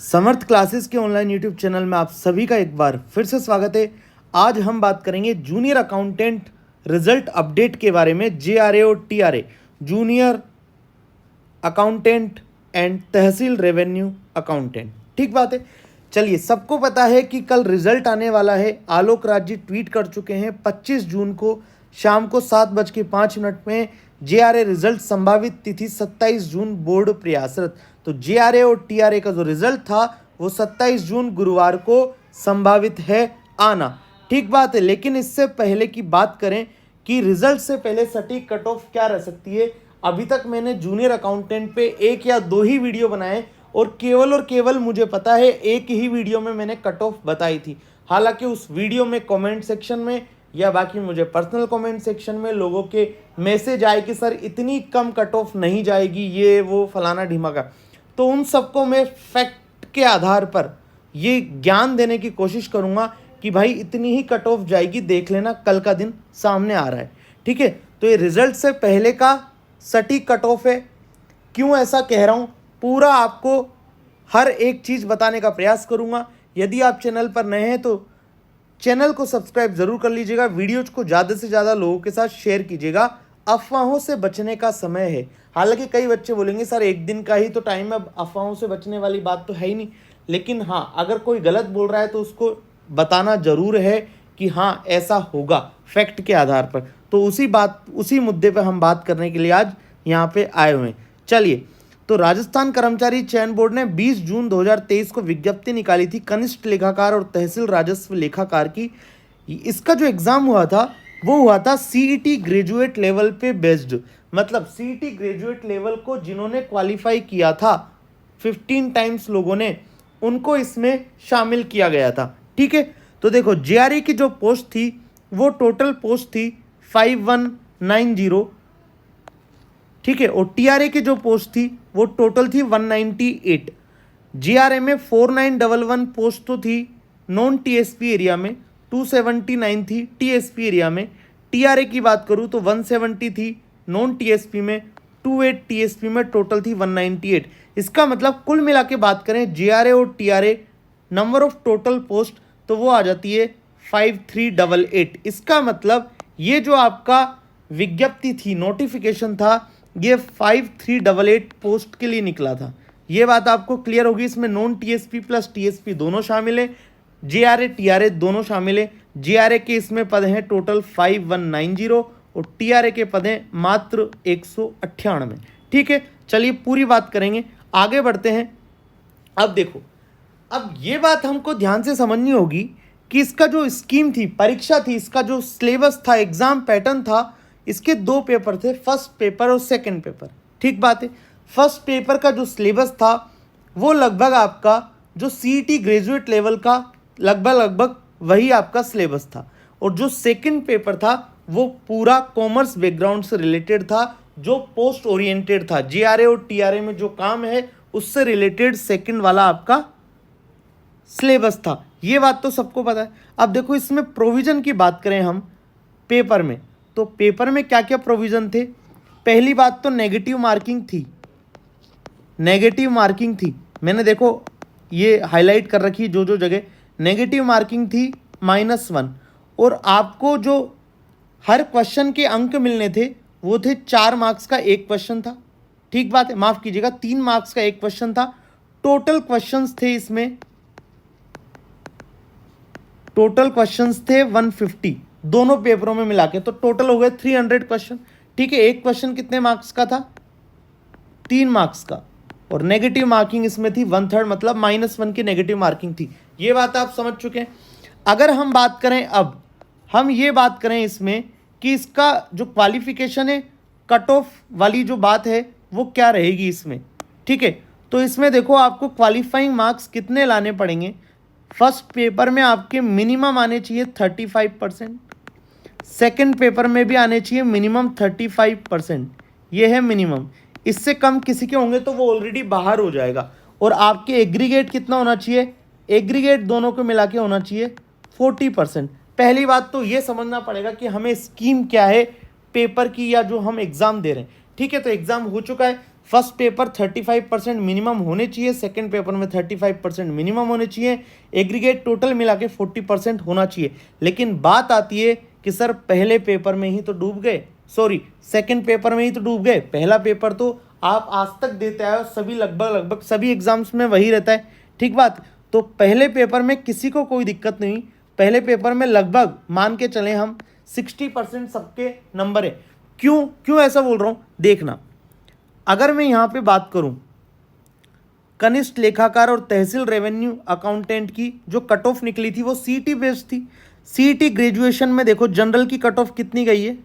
समर्थ classes के online YouTube channel में आप सभी का एक बार फिर से स्वागत है। आज हम बात करेंगे जूनियर अकाउंटेंट रिजल्ट अपडेट के बारे में। जेआरए और TRE, junior accountant and tehsil revenue accountant. ठीक बात है। चलिए, सबको पता है कि कल रिजल्ट आने वाला है। आलोक राज जी ट्वीट कर चुके हैं 25 जून को शाम को 7:05 में जेआरए रिजल्ट संभावित तिथि 27 जून बोर्ड प्रयासरत। तो जेआरए और टीआरए का जो रिजल्ट था वो 27 जून गुरुवार को संभावित है आना। ठीक बात है। लेकिन इससे पहले की बात करें कि रिजल्ट से पहले सटीक कट ऑफ क्या रह सकती है, अभी तक मैंने जूनियर अकाउंटेंट पे 1 या 2 ही वीडियो बनाए और केवल मुझे पता है एक ही वीडियो में मैंने कट ऑफ बताई थी। हालांकि उस वीडियो में कमेंट सेक्शन में या बाकी मुझे पर्सनल कमेंट सेक्शन में लोगों के मैसेज आए कि सर इतनी कम कट ऑफ नहीं जाएगी, ये वो फलाना ढिमाका। तो उन सबको मैं फैक्ट के आधार पर ये ज्ञान देने की कोशिश करूँगा कि भाई इतनी ही कट ऑफ जाएगी, देख लेना, कल का दिन सामने आ रहा है। ठीक है। तो ये रिजल्ट से पहले का सटीक कट ऑफ है। क्यों ऐसा कह रहा हूँ, पूरा आपको हर एक चीज़ बताने का प्रयास करूँगा। यदि आप चैनल पर नए हैं तो चैनल को सब्सक्राइब जरूर कर लीजिएगा, वीडियोज को ज़्यादा से ज़्यादा लोगों के साथ शेयर कीजिएगा। अफवाहों से बचने का समय है। हालांकि कई बच्चे बोलेंगे सर एक दिन का ही तो टाइम है, अब अफवाहों से बचने वाली बात तो है ही नहीं। लेकिन हाँ, अगर कोई गलत बोल रहा है तो उसको बताना जरूर है कि हाँ ऐसा होगा फैक्ट के आधार पर। तो उसी मुद्दे पर हम बात करने के लिए आज यहाँ पे आए हुए हैं। चलिए, तो राजस्थान कर्मचारी चयन बोर्ड ने 20 जून 2023 को विज्ञप्ति निकाली थी कनिष्ठ लेखाकार और तहसील राजस्व लेखाकार की। इसका जो एग्ज़ाम हुआ था वो हुआ था सीईटी ग्रेजुएट लेवल पे बेस्ड। मतलब सीईटी ग्रेजुएट लेवल को जिन्होंने क्वालिफाई किया था 15 टाइम्स लोगों ने, उनको इसमें शामिल किया गया था। ठीक है। तो देखो, जेआरए की जो पोस्ट थी वो टोटल पोस्ट थी 5190। ठीक है। और टीआरए की जो पोस्ट थी वो टोटल थी 198। जीआरए में 4911 पोस्ट तो थी नॉन टीएसपी एरिया में, 279 थी टीएसपी एरिया में। टीआरए की बात करूँ तो 170 थी नॉन टीएसपी में, 28 टीएसपी में, टोटल थी 198। इसका मतलब कुल मिला के बात करें जेआरए और TRE number of total post तो वो आ जाती है 5388। इसका मतलब ये जो आपका विज्ञप्ति थी, नोटिफिकेशन था, ये 5388 पोस्ट के लिए निकला था। ये बात आपको क्लियर होगी। इसमें नॉन टीएसपी प्लस टीएसपी दोनों शामिल है, जेआरए टीआरए दोनों शामिल है। जेआरए के इसमें पद हैं टोटल 5190 और टीआरए के पद हैं मात्र 198। ठीक है। चलिए पूरी बात करेंगे, आगे बढ़ते हैं। अब देखो, अब ये बात हमको ध्यान से समझनी होगी कि इसका जो स्कीम थी, परीक्षा थी, इसका जो सिलेबस था, एग्जाम पैटर्न था, इसके 2 पेपर थे, फर्स्ट पेपर और सेकंड पेपर। ठीक बात है। फर्स्ट पेपर का जो सिलेबस था वो लगभग आपका जो सीईटी ग्रेजुएट लेवल का लगभग वही आपका सिलेबस था। और जो सेकंड पेपर था वो पूरा कॉमर्स बैकग्राउंड से रिलेटेड था, जो पोस्ट ओरिएंटेड था। जेआरए और टीआरए में जो काम है उससे रिलेटेड सेकंड वाला आपका सिलेबस था। ये बात तो सबको पता है। अब देखो, इसमें प्रोविज़न की बात करें हम पेपर में, तो पेपर में क्या क्या प्रोविज़न थे। पहली बात तो नेगेटिव मार्किंग थी। नेगेटिव मार्किंग थी, मैंने देखो ये हाईलाइट कर रखी जो जगह नेगेटिव मार्किंग थी -1। और आपको जो हर क्वेश्चन के अंक मिलने थे वो थे 4 मार्क्स का एक क्वेश्चन था। ठीक बात है, माफ़ कीजिएगा, 3 मार्क्स का एक क्वेश्चन था। टोटल क्वेश्चंस थे इसमें, टोटल क्वेश्चंस थे 150 दोनों पेपरों में मिला के, तो टोटल हो गए 300 क्वेश्चन। ठीक है। एक क्वेश्चन कितने मार्क्स का था? 3 मार्क्स का। और नेगेटिव मार्किंग इसमें थी 1/3, मतलब -1 की नेगेटिव मार्किंग थी। ये बात आप समझ चुके हैं। अगर हम बात करें, अब हम ये बात करें इसमें कि इसका जो क्वालिफिकेशन है, कट ऑफ वाली जो बात है वो क्या रहेगी इसमें। ठीक है। तो इसमें देखो, आपको क्वालिफाइंग मार्क्स कितने लाने पड़ेंगे। फर्स्ट पेपर में आपके मिनिमम आने चाहिए 35%, सेकंड पेपर में भी आने चाहिए मिनिमम 35%। ये है मिनिमम। इससे कम किसी के होंगे तो वो ऑलरेडी बाहर हो जाएगा। और आपके एग्रीगेट कितना होना चाहिए? एग्रीगेट दोनों को मिला के होना चाहिए 40%। पहली बात तो ये समझना पड़ेगा कि हमें स्कीम क्या है पेपर की, या जो हम एग्ज़ाम दे रहे हैं। ठीक है। तो एग्ज़ाम हो चुका है, फर्स्ट पेपर 35% मिनिमम होने चाहिए, सेकंड पेपर में 35% मिनिमम होने चाहिए, एग्रीगेट टोटल मिला के 40% होना चाहिए। लेकिन बात आती है कि सर पहले पेपर में ही तो डूब गए, सॉरी सेकंड पेपर में ही तो डूब गए, पहला पेपर तो आप आज तक देते आए हो, सभी लगभग सभी एग्जाम्स में वही रहता है, ठीक बात। तो पहले पेपर में किसी को कोई दिक्कत नहीं, पहले पेपर में लगभग मान के चले हम 60% सबके नंबर है। क्यों ऐसा बोल रहा हूँ, देखना, अगर मैं यहाँ पे बात करूँ कनिष्ठ लेखाकार और तहसील रेवेन्यू अकाउंटेंट की जो कट ऑफ निकली थी वो सीईटी बेस्ड थी। सीईटी ग्रेजुएशन में देखो जनरल की कट ऑफ कितनी गई है,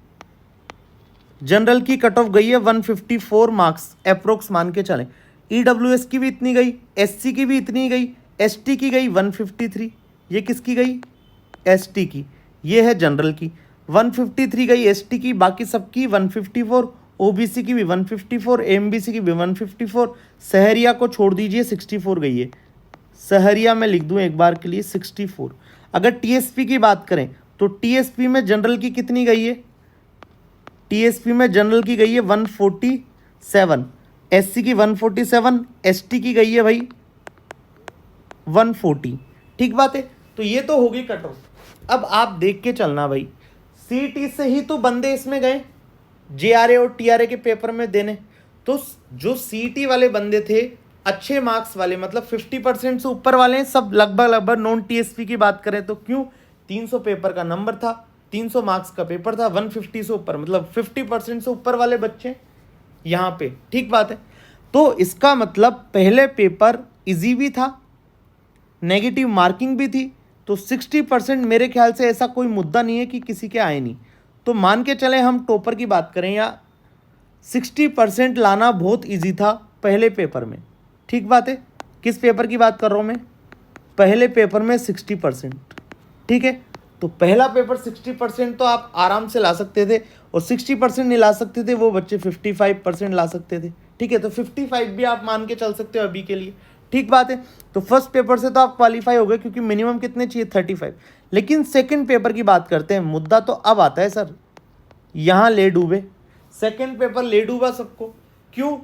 जनरल की कट ऑफ गई है 154 मार्क्स अप्रोक्स मान के चलें। ईडब्ल्यूएस की भी इतनी गई, एससी की भी इतनी गई, एसटी की गई 153, ये किसकी गई, एसटी की, ये है जनरल की 153 गई, एसटी की, बाकी सबकी 154, ओबीसी की भी 154, एमबीसी की भी 154, सहरिया को छोड़ दीजिए 64 गई है, सहरिया में लिख दूं एक बार के लिए 64। अगर टीएसपी की बात करें तो टीएसपी में जनरल की कितनी गई है, टीएसपी में जनरल की गई है 147, एससी की 147, एसटी की गई है भाई 140, ठीक बात है। तो ये तो होगी कट ऑफ। अब आप देख के चलना भाई, सीईटी से ही तो बंदे इसमें गए जेआरए और टीआरए के पेपर में देने, तो जो सीईटी वाले बंदे थे अच्छे मार्क्स वाले, मतलब 50% से ऊपर वाले हैं सब, लगभग नॉन टीएसपी की बात करें तो, क्यों 300 पेपर का नंबर था, 300 मार्क्स का पेपर था, 150 से ऊपर, मतलब 50% से ऊपर वाले बच्चे यहाँ पे, ठीक बात है। तो इसका मतलब पहले पेपर इजी भी था, नेगेटिव मार्किंग भी थी, तो 60% मेरे ख्याल से ऐसा कोई मुद्दा नहीं है कि किसी के आए नहीं। तो मान के चले हम टॉपर की बात करें, या 60% लाना बहुत इजी था पहले पेपर में, ठीक बात है। किस पेपर की बात कर रहा हूँ मैं, पहले पेपर में 60%, ठीक है। तो पहला पेपर 60% तो आप आराम से ला सकते थे, और 60% नहीं ला सकते थे वो बच्चे 55% ला सकते थे, ठीक है। तो 55 भी आप मान के चल सकते हो अभी के लिए, ठीक बात है। तो फर्स्ट पेपर से तो आप क्वालिफाई हो गए, क्योंकि मिनिमम कितने चाहिए 35। लेकिन सेकंड पेपर की बात करते हैं, मुद्दा तो अब आता है सर, यहाँ ले डूबे, सेकंड पेपर ले डूबा सबको, क्यों।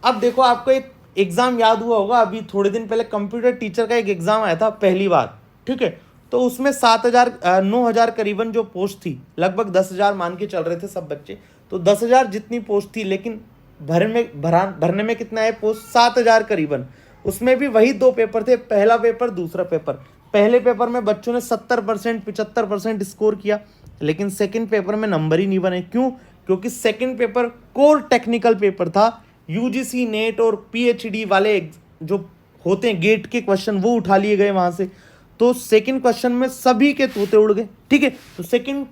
अब देखो आपको एक एग्ज़ाम याद हुआ होगा, अभी थोड़े दिन पहले कंप्यूटर टीचर का एक एग्ज़ाम आया था पहली बार, ठीक है। तो उसमें 9,000 करीबन जो पोस्ट थी, लगभग 10,000 मान के चल रहे थे सब बच्चे, तो 10,000 जितनी पोस्ट थी, लेकिन भरने में कितना है पोस्ट, 7,000 करीबन। उसमें भी वही 2 पेपर थे, पहला पेपर दूसरा पेपर। पहले पेपर में बच्चों ने 70% 75% स्कोर किया, लेकिन सेकंड पेपर में नंबर ही नहीं बने, क्यों, क्योंकि second paper core technical paper था, यूजीसी नेट और पीएचडी वाले जो होते हैं गेट के क्वेश्चन वो उठा लिए गए वहाँ से, तो सेकंड क्वेश्चन में सभी के तोते उड़ गए, ठीक है। तो सेकंड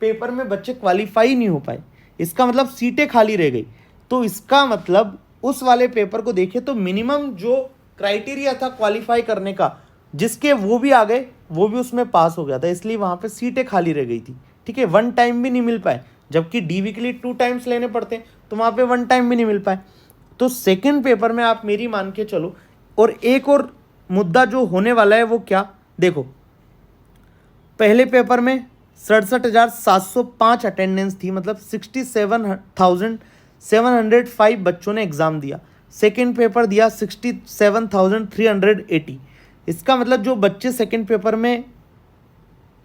पेपर में बच्चे क्वालिफाई नहीं हो पाए, इसका मतलब सीटें खाली रह गई। तो इसका मतलब उस वाले पेपर को देखें तो मिनिमम जो क्राइटेरिया था क्वालिफाई करने का, जिसके वो भी आ गए, वो भी उसमें पास हो गया था, इसलिए वहाँ पे सीटें खाली रह गई थी, ठीक है। 1 टाइम भी नहीं मिल पाए, जबकि डीवी के लिए 2 टाइम्स लेने पड़ते हैं, तो वहाँ पे 1 टाइम भी नहीं मिल पाए। तो सेकंड पेपर में आप मेरी मान के चलो। और एक और मुद्दा जो होने वाला है वो क्या, देखो पहले पेपर में 67,705 अटेंडेंस थी, मतलब 67,705 बच्चों ने एग्ज़ाम दिया। सेकेंड पेपर दिया 67,380। इसका मतलब जो बच्चे सेकेंड पेपर में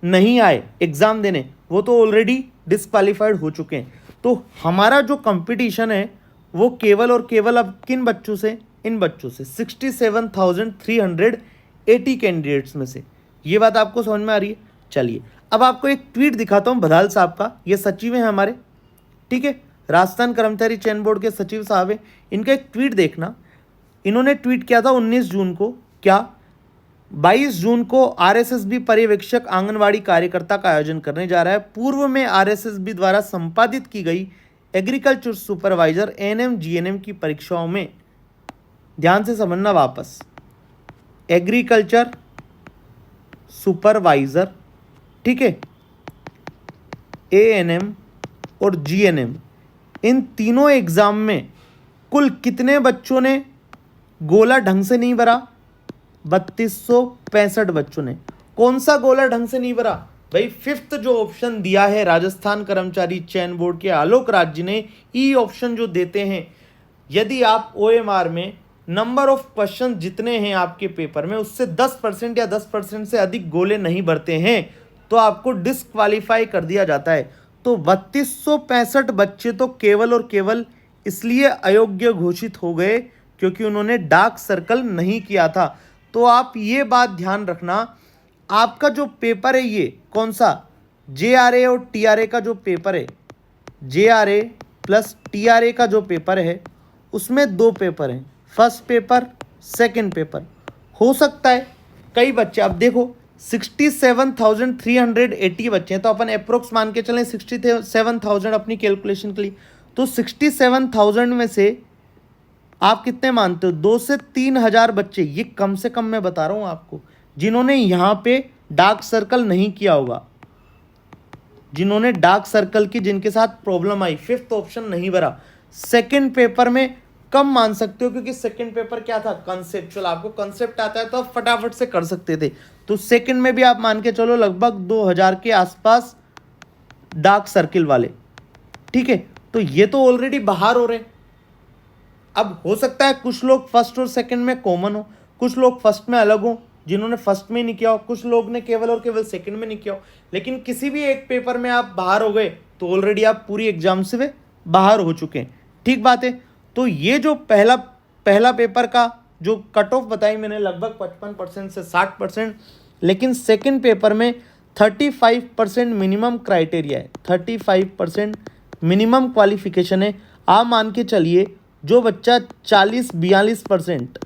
नहीं आए एग्ज़ाम देने, वो तो ऑलरेडी डिस्क्वालीफाइड हो चुके हैं। तो हमारा जो कंपटीशन है वो केवल और केवल अब किन बच्चों से, इन बच्चों से, 67,380 कैंडिडेट्स में से। ये बात आपको समझ में आ रही है। चलिए अब आपको एक ट्वीट दिखाता हूँ बधाल साहब का, ये सचिव हैं हमारे, ठीक है, राजस्थान कर्मचारी चयन बोर्ड के सचिव साहब हैं। इनका एक ट्वीट देखना, इन्होंने ट्वीट किया था 19 जून को, क्या 22 जून को आरएसएसबी पर्यवेक्षक आंगनवाड़ी कार्यकर्ता का आयोजन करने जा रहा है। पूर्व में आरएसएसबी द्वारा संपादित की गई एग्रीकल्चर सुपरवाइजर एएनएम जीएनएम की परीक्षाओं में, ध्यान से समझना वापस, एग्रीकल्चर सुपरवाइजर, ठीक है, एएनएम और जीएनएम, इन तीनों एग्जाम में कुल कितने बच्चों ने गोला ढंग से नहीं भरा, 3265 बच्चों ने। कौन सा गोला ढंग से नहीं भरा भाई, 5th जो ऑप्शन दिया है राजस्थान कर्मचारी चयन बोर्ड के आलोक राज जी ने, ई ऑप्शन जो देते हैं यदि आप OMR में नंबर ऑफ क्वेश्चन जितने हैं आपके पेपर में उससे 10% या 10% से अधिक गोले नहीं भरते हैं तो आपको डिस्क्वालीफाई कर दिया जाता है। तो 3265 बच्चे तो केवल और केवल इसलिए अयोग्य घोषित हो गए क्योंकि उन्होंने डार्क सर्कल नहीं किया था। तो आप ये बात ध्यान रखना, आपका जो पेपर है ये कौन सा, JRA और TRA का जो पेपर है, JRA प्लस TRA का जो पेपर है उसमें 2 पेपर हैं, फर्स्ट पेपर सेकंड पेपर। हो सकता है कई बच्चे, अब देखो 67,380 बच्चे हैं तो अपन अप्रोक्स मान के चलें 67,000 अपनी कैलकुलेशन के लिए। तो 67,000 में से आप कितने मानते हो, 2 से 3,000 बच्चे, ये कम से कम मैं बता रहा हूँ आपको, जिन्होंने यहाँ पे डार्क सर्कल नहीं किया होगा, जिन्होंने डार्क सर्कल की जिनके साथ प्रॉब्लम आई, फिफ्थ ऑप्शन नहीं भरा। सेकंड पेपर में कम मान सकते हो क्योंकि सेकंड पेपर क्या था, कंसेप्चुअल, आपको कंसेप्ट आता है तो आप फटाफट से कर सकते थे। तो सेकंड में भी आप मान के चलो लगभग 2,000 के आसपास डार्क सर्किल वाले, ठीक है। तो ये तो ऑलरेडी बाहर हो रहे हैं। अब हो सकता है कुछ लोग फर्स्ट और सेकंड में कॉमन हो, कुछ लोग फर्स्ट में अलग हो जिन्होंने फर्स्ट में नहीं किया हो, कुछ लोग ने केवल और केवल सेकंड में नहीं किया हो, लेकिन किसी भी एक पेपर में आप बाहर हो गए तो ऑलरेडी आप पूरी एग्जाम से वे बाहर हो चुके हैं, ठीक बात है। तो ये जो पहला पेपर का जो कट ऑफ बताई मैंने लगभग 55% से 60%, लेकिन सेकंड पेपर में 35% मिनिमम क्राइटेरिया है, 35% मिनिमम क्वालिफिकेशन है। आप मान के चलिए जो बच्चा 40-42%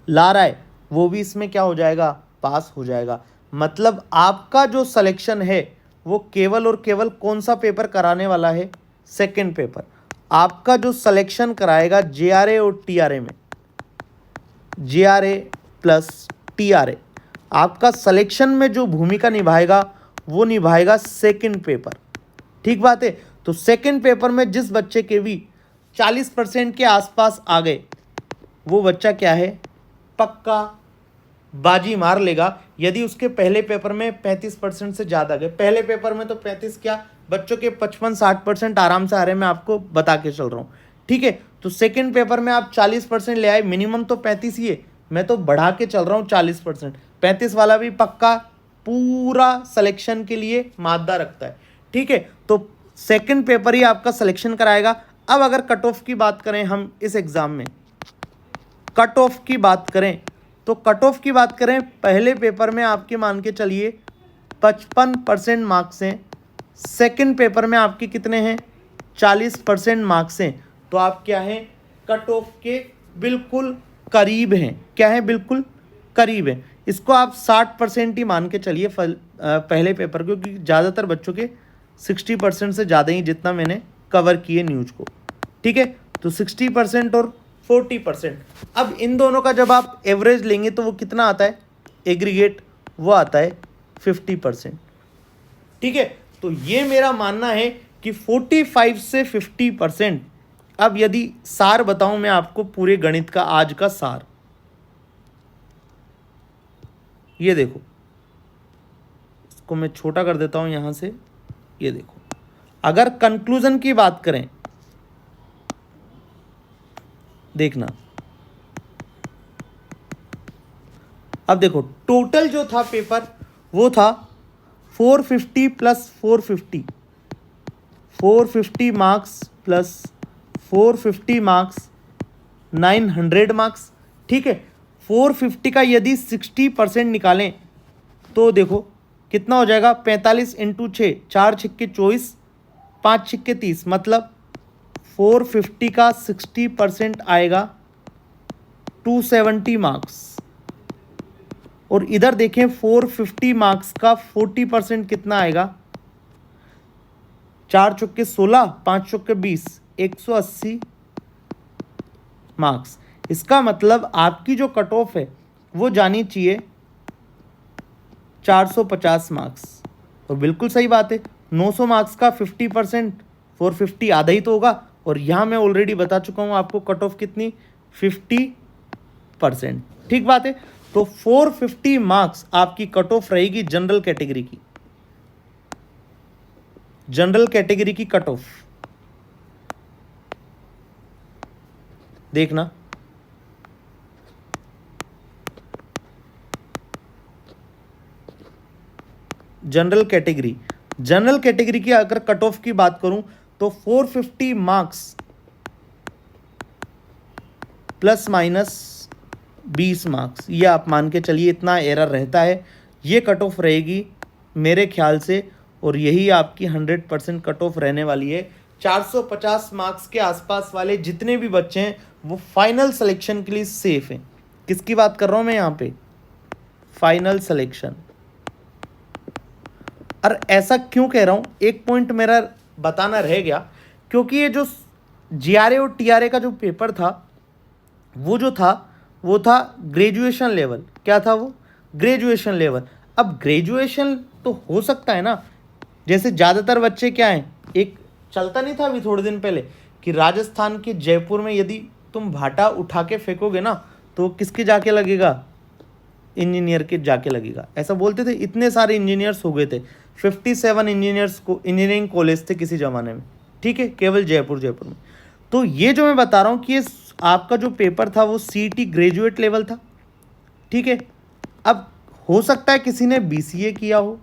ला रहा है वो भी इसमें क्या हो जाएगा, पास हो जाएगा। मतलब आपका जो सिलेक्शन है वो केवल और केवल कौन सा पेपर कराने वाला है, सेकंड पेपर। आपका जो सिलेक्शन कराएगा JRA और TRA में, JRA प्लस TRA, आपका सिलेक्शन में जो भूमिका निभाएगा वो निभाएगा सेकंड पेपर, ठीक बात है। तो सेकंड पेपर में जिस बच्चे के भी 40% के आसपास आ गए वो बच्चा क्या है, पक्का बाजी मार लेगा। यदि उसके पहले पेपर में 35% से ज़्यादा गए, पहले पेपर में तो 35 क्या, बच्चों के 55-60% आराम से आ रहे हैं, मैं आपको बता के चल रहा हूँ, ठीक है। तो सेकंड पेपर में आप 40% ले आए, मिनिमम तो 35 ही है, मैं तो बढ़ा के चल रहा हूँ 40%, 35 वाला भी पक्का पूरा सिलेक्शन के लिए मादा रखता है, ठीक है। तो सेकंड पेपर ही आपका सिलेक्शन कराएगा। अब अगर कट ऑफ की बात करें हम इस एग्ज़ाम में, कट ऑफ की बात करें तो कट ऑफ की बात करें, पहले पेपर में आपके मान के चलिए 55% मार्क्स हैं, सेकंड पेपर में आपके कितने हैं, 40% मार्क्स हैं। तो आप क्या हैं, कट ऑफ के बिल्कुल करीब हैं, क्या है, बिल्कुल करीब हैं। इसको आप 60% ही मान के चलिए पहले पेपर, क्योंकि ज़्यादातर बच्चों के 60% से ज़्यादा ही जितना मैंने कवर किए न्यूज़ को, ठीक है। तो 60% और 40%, अब इन दोनों का जब आप एवरेज लेंगे तो वो कितना आता है, एग्रीगेट वो आता है 50%, ठीक है। तो ये मेरा मानना है कि 45 से 50%। अब यदि सार बताऊं मैं आपको पूरे गणित का, आज का सार, ये देखो, इसको मैं छोटा कर देता हूं यहां से, ये देखो, अगर कंक्लूजन की बात करें, देखना, अब देखो टोटल जो था पेपर वो था 450 plus 450, 450 marks plus 450 marks 900 marks, ठीक है। 450 का यदि 60% निकालें तो देखो कितना हो जाएगा, 45 इंटू 6, 4 छिक्के 24, 5 छिक्के 30, मतलब 450 का 60% आएगा 270 मार्क्स। और इधर देखें 450 मार्क्स का 40% कितना आएगा, 4 चौके 16, 5 चौके 20, 180 मार्क्स। इसका मतलब आपकी जो कट ऑफ है वो जानी चाहिए 450 मार्क्स। और बिल्कुल सही बात है, 900 मार्क्स का 50%, 450 आधा ही तो होगा। और यहाँ मैं ऑलरेडी बता चुका हूँ आपको कट ऑफ कितनी, 50%, ठीक बात है। तो 450 मार्क्स आपकी कट ऑफ रहेगी जनरल कैटेगरी की, जनरल कैटेगरी की कट ऑफ। देखना। जनरल कैटेगरी की अगर कट ऑफ की बात करूं तो 450 मार्क्स प्लस माइनस 20 मार्क्स, ये आप मान के चलिए इतना एरर रहता है, ये कट ऑफ रहेगी मेरे ख्याल से, और यही आपकी 100% कट ऑफ रहने वाली है। 450 मार्क्स के आसपास वाले जितने भी बच्चे हैं वो फाइनल सिलेक्शन के लिए सेफ हैं। किसकी बात कर रहा हूँ मैं यहाँ पे? Final selection. और ऐसा क्यों कह रहा हूँ, एक पॉइंट मेरा बताना रह गया, क्योंकि ये जो जीआरए और टीआरए का जो पेपर था वो था ग्रेजुएशन लेवल। क्या था वो? Graduation level. अब ग्रेजुएशन तो हो सकता है ना, जैसे ज़्यादातर बच्चे क्या हैं, एक चलता नहीं था अभी थोड़े दिन पहले कि राजस्थान के जयपुर में यदि तुम भाटा उठा के फेंकोगे ना तो किसके जाके लगेगा? इंजीनियर के जाके लगेगा, ऐसा बोलते थे। इतने सारे इंजीनियर्स हो गए थे, 57 इंजीनियर्स को इंजीनियरिंग कॉलेज थे किसी ज़माने में, ठीक है, केवल जयपुर में। तो ये जो मैं बता रहा हूँ कि ये आपका जो पेपर था वो सीईटी ग्रेजुएट लेवल था, ठीक है। अब हो सकता है किसी ने बीसीए किया हो,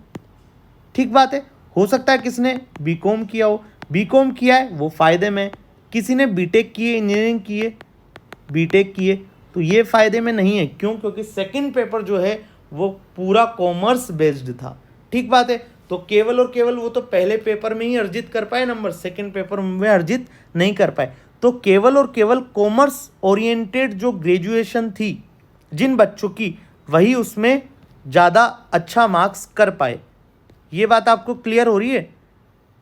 ठीक बात है, हो सकता है किसी ने बीकॉम किया हो, बीकॉम किया है वो फ़ायदे में, किसी ने बीटेक किए, इंजीनियरिंग किए, बीटेक किए, तो ये फ़ायदे में नहीं है। क्यों? क्योंकि सेकंड पेपर जो है वो पूरा कॉमर्स बेस्ड था, ठीक बात है। तो केवल और केवल वो तो पहले पेपर में ही अर्जित कर पाए नंबर, सेकंड पेपर में अर्जित नहीं कर पाए। तो केवल और केवल कॉमर्स ओरिएंटेड जो ग्रेजुएशन थी जिन बच्चों की, वही उसमें ज़्यादा अच्छा मार्क्स कर पाए। ये बात आपको क्लियर हो रही है?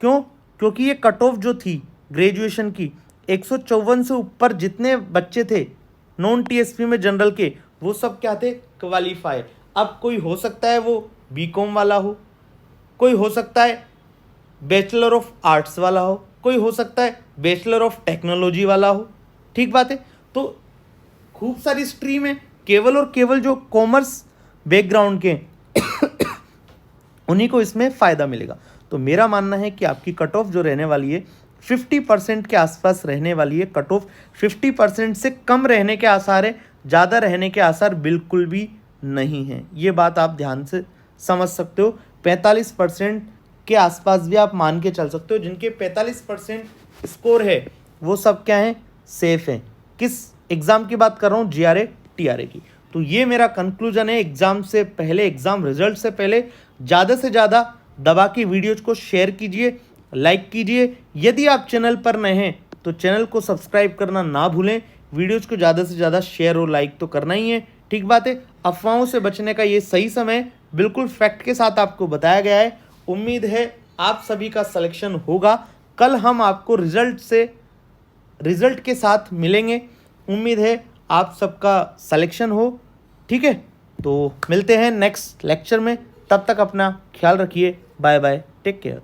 क्यों? क्योंकि ये कट ऑफ जो थी ग्रेजुएशन की 154 से ऊपर जितने बच्चे थे नॉन टीएसपी में जनरल के, वो सब क्या थे? क्वालिफाई। अब कोई हो सकता है वो बीकॉम वाला हो, कोई हो सकता है बैचलर ऑफ आर्ट्स वाला हो, कोई हो सकता है बैचलर ऑफ टेक्नोलॉजी वाला हो, ठीक बात है। तो खूब सारी स्ट्रीम है, केवल और केवल जो कॉमर्स बैकग्राउंड के उन्हीं को इसमें फ़ायदा मिलेगा। तो मेरा मानना है कि आपकी कट ऑफ जो रहने वाली है 50% के आसपास रहने वाली है। कट ऑफ 50% से कम रहने के आसार है, ज़्यादा रहने के आसार बिल्कुल भी नहीं हैं। ये बात आप ध्यान से समझ सकते हो। 45% के आसपास भी आप मान के चल सकते हो। जिनके 45% स्कोर है वो सब क्या हैं? सेफ हैं। किस एग्ज़ाम की बात कर रहा हूँ? जीआरए टीआरए की। तो ये मेरा कंक्लूजन है। एग्ज़ाम से पहले, एग्ज़ाम रिजल्ट से पहले ज़्यादा से ज़्यादा दबा के वीडियोज़ को शेयर कीजिए, लाइक कीजिए। यदि आप चैनल पर नए हैं तो चैनल को सब्सक्राइब करना ना भूलें। वीडियोज़ को ज़्यादा से ज़्यादा शेयर और लाइक तो करना ही है, ठीक बात है। अफवाहों से बचने का ये सही समय बिल्कुल फैक्ट के साथ आपको बताया गया है। उम्मीद है आप सभी का सिलेक्शन होगा। कल हम आपको रिजल्ट के साथ मिलेंगे। उम्मीद है आप सबका सिलेक्शन हो, ठीक है। तो मिलते हैं नेक्स्ट लेक्चर में, तब तक अपना ख्याल रखिए। Bye bye, take care.